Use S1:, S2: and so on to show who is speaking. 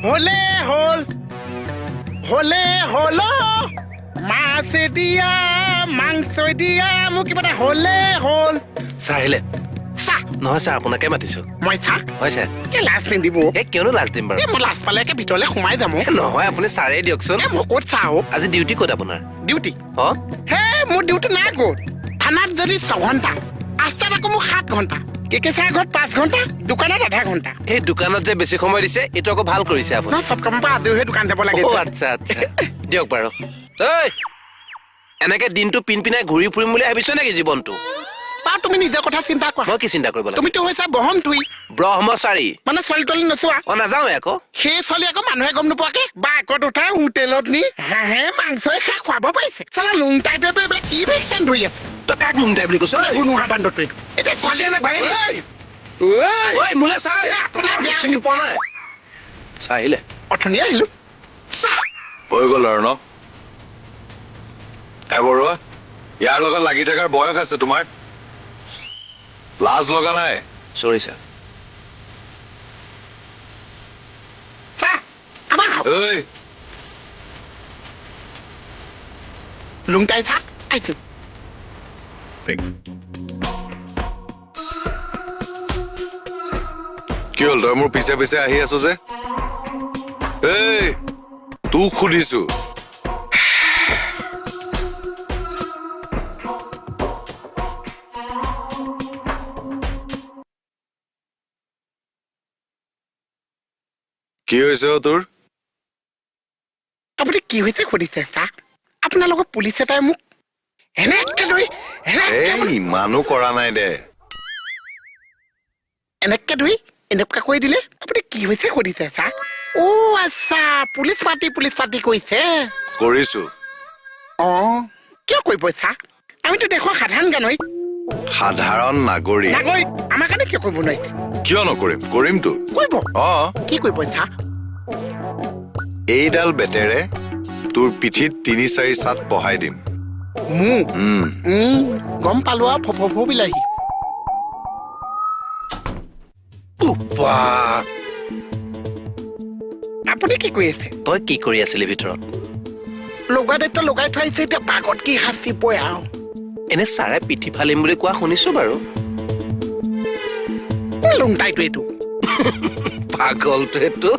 S1: হলে হল হলে হল মাছ দিয়া মাংস দিয়া মোক কিবা এটা হলে হল
S2: ছাৰ আহিলে
S1: চাহ
S2: নহয় ছাৰ আপোনাকে মাতিছো
S1: মই চাহ
S2: হয় ছাৰ
S1: এই লাজ নিদিব
S2: কিয়নো লাজ দিম বাৰু
S1: মই লাজ পালেকে ভিতৰলৈ সোমাই যাম
S2: নহয় আপুনি ছাৰে দিয়কচোন
S1: মই ক'ত চাহ
S2: আজি ডিউটি ক'ত আপোনাৰ
S1: ডিউটি
S2: অঁ
S1: হে মোৰ ডিউটি নাই ক'ত থানাত যদি 6 ঘণ্টা ৰাস্তাত আকৌ মোক 7 ঘণ্টা কেকেচাৰ ঘৰত 5 ঘণ্টা দোকানত আধা ঘণ্টা
S2: এই দোকানত যে বেছি সময় দিছে এইটো আকৌ ভাল কৰিছে আপুনি
S1: নহয় চব কামৰ পৰা আজৰি হৈ দোকান যাব লাগে
S2: আচ্ছা আচ্ছা দিয়ক বাৰু ঐ এনেকে দিনটো পিনপিনাই ঘূৰি ফুৰিম বুলি ভাবিছ নেকি জীৱনটো
S1: বাৰু তুমি নিজৰ কথা চিন্তা কৰা
S2: মই কি চিন্তা কৰিব লাগে
S1: তুমিতো হৈছা বহমতুই
S2: ব্ৰহ্মচাৰী
S1: মানে ছোৱালী তোৱালী নোচোৱা
S2: নাযাওঁৱে আকৌ
S1: সেই ছোৱালী আকৌ মানুহে গম নোপোৱাকে বাইকত উঠাই হোটেলত নি হাঁহে মাংসই খাই খুৱাব পাৰিছে চালা লুং টাইপে এইবিলাক কি ভেকচিন ধৰি আছে
S2: তই কাক লুংটাই বুলি কৈছ
S1: নোহা বান্দৰটো এইটো এতিয়া ছোৱালী ভাই
S2: মোলে চাই চিনি পোৱা নাই চাই আহিলে
S1: অথনি আহিলো
S3: হৈ গ'ল আৰু ন বৰুৱা ইয়াৰ লগত লাগি থকাৰ বয়স আছে তোমাৰ লাজ লগা নাই
S2: চৰি ছাৰ
S3: ঐ
S1: লুংটাই থাক আহিছো
S3: কি হ'ল তই মোৰ পিছে পিছে আহি আছো যে এই তোক সুধিছো কি হৈছে তোৰ
S1: আপুনি কি হৈছে সুধিছে চাহ আপোনাৰ লগত পুলিচ এটাই মোক এনেকে ধৰি
S3: ইমানো কৰা নাই দে
S1: এনেকে ধৰি এনেকা কৰি দিলে আপুনি কি হৈছে সুধিছে চাহ আচ্ছা পুলিচ পাৰ্টি কৈছে
S3: কৰিছো
S1: কিয় কৰিব চাহ আমিতো দেশৰ সাধাৰণ গানৈ
S3: সাধাৰণ নাগৰিক
S1: আমাৰ কাৰণে কিয় কৰিব নোৱাৰিছে
S3: কিয় নকৰিম কৰিমতো
S1: কৰিব কি কৰিব চাহ
S3: এইডাল বেটেৰে তোৰ পিঠিত 3-4 চাট বহাই দিম
S1: গম পালো আৰু ফফু বিলাহী আপুনি কি কৰি আছে
S2: তই কি কৰি আছিলি ভিতৰত
S1: লগা দায়িত্ব লগাই থৈ আহিছে এতিয়া পাগত কি শাস্তি পৰে আৰু
S2: এনে ছাৰে পিঠি ফালিম বুলি কোৱা শুনিছো বাৰু
S1: লুংটাইটো এইটো
S2: পাগলটো এইটো